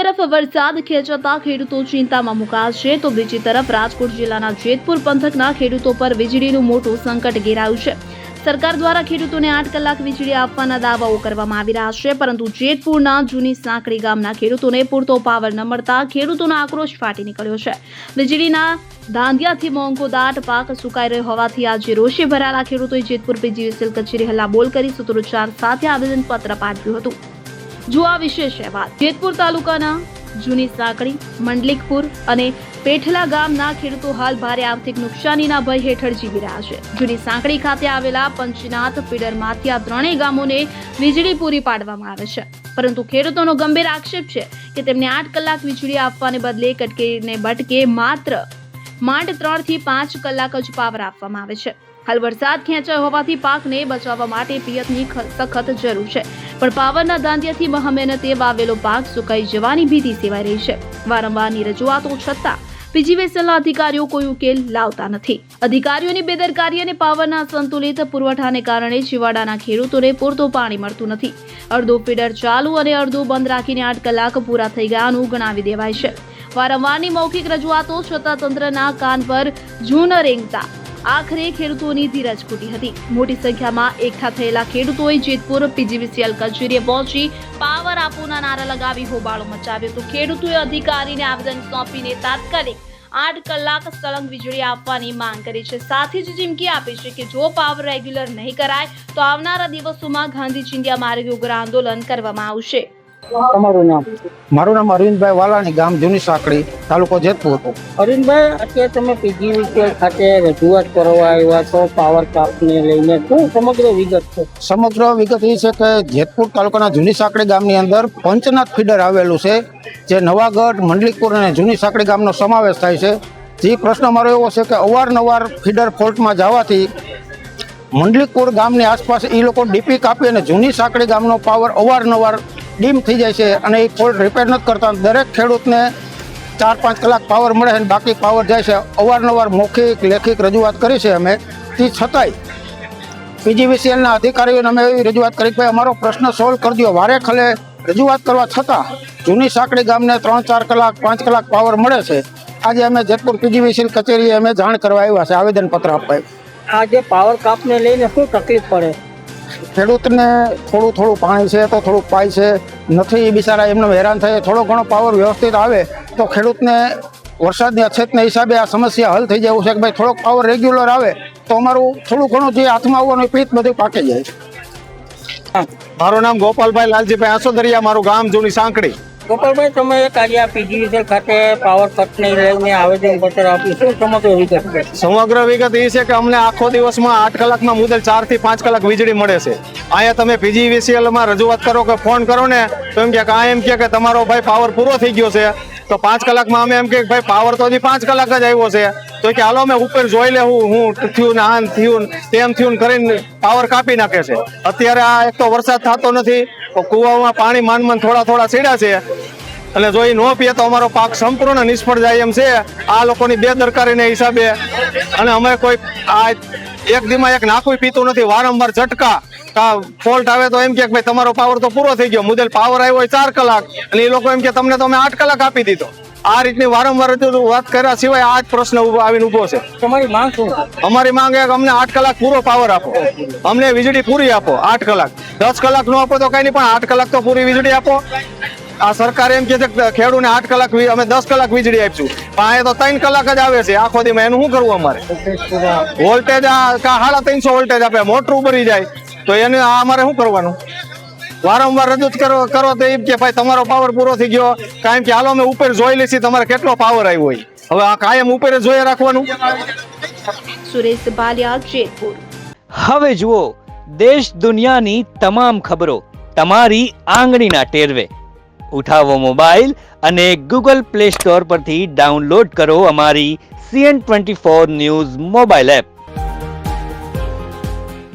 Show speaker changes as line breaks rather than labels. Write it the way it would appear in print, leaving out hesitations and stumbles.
તરફ વરસાદ ખેંચાતા ખેડૂતો ચિંતામાં મુકાયા છે તો બીજી તરફ રાજકોટ જિલ્લાના જેતપુર પંથકના ખેડૂતો પર વીજળીનું મોટું સંકટ ઘેરાયું છે। સરકાર દ્વારા ખેડૂતોને 8 કલાક વીજળી આપવાના દાવાઓ કરવામાં આવી રહ્યા છે, પરંતુ જેતપુરના જૂની સાંકડી ગામના ખેડૂતોને પૂરતો પાવર ન મળતા ખેડૂતોનો આક્રોશ ફાટી નીકળ્યો છે। વીજળીના ધાંધિયાથી મોંઘો દાટ પાક સુકાઈ રહ્યો હોવાથી આજે રોષે ભરાયેલા ખેડૂતોએ જેતપુર પીજીવીસીએલ કચેરી હલ્લાબોલ કરી સૂત્રોચ્ચાર સાથે આવેદનપત્ર પાઠવ્યું હતું। જો આ વિશેષ અહેવાલ જેતપુર તાલુકાના જૂની સાંકડી, મંડલિકપુર અને પેઠલા ગામના ખેડૂતો હાલ ભારે આર્થિક નુકસાનીના ભય હેઠળ જીવી રહ્યા છે। જૂની સાંકડી ખાતે આવેલા પંચનાથ ફીડરમાંથી આ ત્રણેય ગામોને વીજળી પૂરી પાડવામાં આવે છે, પરંતુ ખેડૂતોનો ગંભીર આક્ષેપ છે કે તેમને 8 કલાક વીજળી આપવાને બદલે કટકીને બટકે માત્ર 3 થી 5 કલાક જ પાવર આપવામાં આવે છે। હાલ વરસાદ ખેંચાયો હોવાથી પાકને બચાવવા માટે પિયતની સખત જરૂર છે, પણ પાવરના ધાંધિયાથી મહેનતે વાવેલો પાક સુકાઈ જવાની ભીતિ સેવાઈ રહી છે। વારંવારની રજૂઆતો છતાં પીજીવીસીએલના અધિકારીઓ કોઈ ઉકેલ લાવતા નથી। અધિકારીઓની બેદરકારી અને પાવરના સંતુલિત પુરવઠાને કારણે છેવાડાના ખેડૂતોને પૂરતું પાણી મળતું નથી। અડધો ફીડર ચાલુ અને અડધું બંધ રાખીને 8 કલાક પૂરા થઈ ગયાનું ગણાવી દેવાય છે। વારંવારની મૌખિક રજૂઆતો છતાં તંત્રના કાન પર જૂન રેંગતા આખરે ખેડૂતોની ધીરજ ખૂટી હતી। મોટી સંખ્યામાં એકઠા થયેલા ખેડૂતોએ જેતપુર પીજીવીસીએલ કચેરીએ પહોંચી પાવર આપોના નારા લગાવી હોબાળો મચાવ્યો તો ખેડૂતોએ અધિકારીને આવેદન સોંપીને તાત્કાલિક 8 કલાક સળંગ વીજળી આપવાની માંગ કરી છે। સાથે જ ચીમકી આપી છે કે જો પાવર રેગ્યુલર નહીં કરાય તો આવનારા દિવસોમાં ગાંધી ચિંધ્યા માર્ગે ઉગ્ર આંદોલન કરવામાં આવશે।
તમારું નામ?
મારું નામ અરવિંદભાઈ વાલાણી, ગામ જૂની સાંકડી, તાલુકો જેતપુર।
અરવિંદભાઈ, અત્યારે તમે પીજીવીસીએલ ખાતે રજૂઆત કરવા આવ્યા છો પાવર કાપને લઈને, શું સમગ્ર વિગત છે?
સમગ્ર વિગત એ છે કે જેતપુર તાલુકાના જૂની સાંકડી ગામની અંદર પંચનાથ ફીડર આવેલું છે, જે નવાગઢ, મંડલિકપુર અને જૂની સાંકડી ગામનો સમાવેશ થાય છે। જે પ્રશ્ન મારો એવો છે કે અવારનવાર ફીડર ફોલ્ટમાં જવાથી મંડલિકપુર ગામની આસપાસ એ લોકો ડીપી કાપી અને જૂની સાંકડી ગામનો પાવર અવારનવાર ડીમ થઈ જાય છે અને એ ફોલ્ટ રિપેર નથી કરતા। દરેક ખેડૂતને 4-5 કલાક પાવર મળે છે, બાકી પાવર જાય છે। અવારનવાર મૌખિક લેખિત રજૂઆત કરી છે અમે, તે છતાંય પીજીવીસીએલના અધિકારીઓને અમે એવી રજૂઆત કરી કે ભાઈ અમારો પ્રશ્ન સોલ્વ કરી દો। વારે ખલે રજૂઆત કરવા છતાં જૂની સાંકડી ગામને 3-4 કલાક 5 કલાક પાવર મળે છે। આજે અમે જેતપુર પીજીવીસીએલ કચેરીએ અમે જાણ કરવા આવ્યા છે, આવેદનપત્ર આપવા।
આજે પાવર કાપને લઈને શું તકલીફ પડે?
ખેડૂતને થોડું પાણી છે તો થોડુંક પાય છે નથી, બિચારા એમને હેરાન થાય। થોડો ઘણો પાવર વ્યવસ્થિત આવે તો ખેડૂતને વરસાદની અછતના હિસાબે આ સમસ્યા હલ થઈ જાય છે કે ભાઈ થોડોક પાવર રેગ્યુલર આવે તો અમારું થોડું ઘણું જે હાથમાં આવવાનું પીત બધું પાકી જાય।
મારું નામ ગોપાલભાઈ લાલજીભાઈ આસોદરિયા, મારું ગામ જૂની સાંકડી।
ગોપાલભાઈ, તમે એક આજે આ પીજીવીસીએલ ખાતે પાવર કટને લઈને આવેદનપત્ર આપ્યું, શું સમગ્ર વિગત છે?
સમગ્ર વિગત એ છે કે અમને આખો દિવસમાં 8 કલાકમાં મુદલ 4 થી 5 કલાક વીજળી મળે છે। અહીંયા તમે પીજીવીસીએલમાં રજૂઆત કરો કે ફોન કરો ને તો એમ કે આ એમ કે તમારો ભાઈ પાવર પૂરો થઈ ગયો છે, તો 5 કલાકમાં અમે એમ કે ભાઈ પાવર તો હજી 5 કલાક જ આવ્યો છે, તો કે હાલો અમે ઉપર જોઈ લેવું હું થયું ને આમ થયું તેમ થયું કરીને પાવર કાપી નાખે છે। અત્યારે આ એક તો વરસાદ થતો નથી, કુવામાં પાણી માંડ થોડા સીડા છે અને જો એ ન પીએ તો અમારો પાક સંપૂર્ણ નિષ્ફળ જાય એમ છે આ લોકોની બેદરકારીને હિસાબે। અને અમે કોઈ આ એક દીમાં એક નાખું પીતું નથી, વારંવાર ઝટકા ફોલ્ટ આવે તો એમ કે ભાઈ તમારો પાવર તો પૂરો થઈ ગયો, મુદલ પાવર આવ્યો હોય 4 કલાક અને એ લોકો એમ કે તમને તો અમે 8 કલાક આપી દીધો। આ રીતની વારંવાર વાત કર્યા સિવાય આ જ પ્રશ્ન આવીને ઉભો છે।
તમારી માંગ શું?
અમારી માંગ એ અમને 8 કલાક પૂરો પાવર આપો, અમને વીજળી પૂરી આપો। 8 કલાક 10 કલાક નો આપો તો કઈ નહીં, પણ 8 કલાક તો પૂરી વીજળી આપો। આ સરકાર એમ કે છે ખેડૂતને 8 કલાક અમે 10 કલાક વીજળી આપીશું, પણ એ તો 3 કલાક જ આવે છે આખો દીમાં। એનું શું કરવું? અમારે વોલ્ટેજ 350 વોલ્ટેજ આપે, મોટર ભરી જાય તો એને અમારે શું કરવાનું? વારંવાર રજૂઆત કરો તો એમ કે ભાઈ તમારો પાવર પૂરો થઈ ગયો, કાયમ કે હાલો અમે ઉપર જોઈ લઈશું તમારે કેટલો પાવર આવ્યો હોય। હવે આ કાયમ ઉપર જોઈએ રાખવાનું।
સુરેશ બાલિયા, જેતપુર।
હવે જુઓ દેશ દુનિયાની તમામ ખબરો તમારી આંગળીના ટેરવે। ઉઠાવો મોબાઈલ અને ગૂગલ પ્લે સ્ટોર પરથી ડાઉનલોડ કરો અમારી CN24 ન્યૂઝ મોબાઈલ એપ।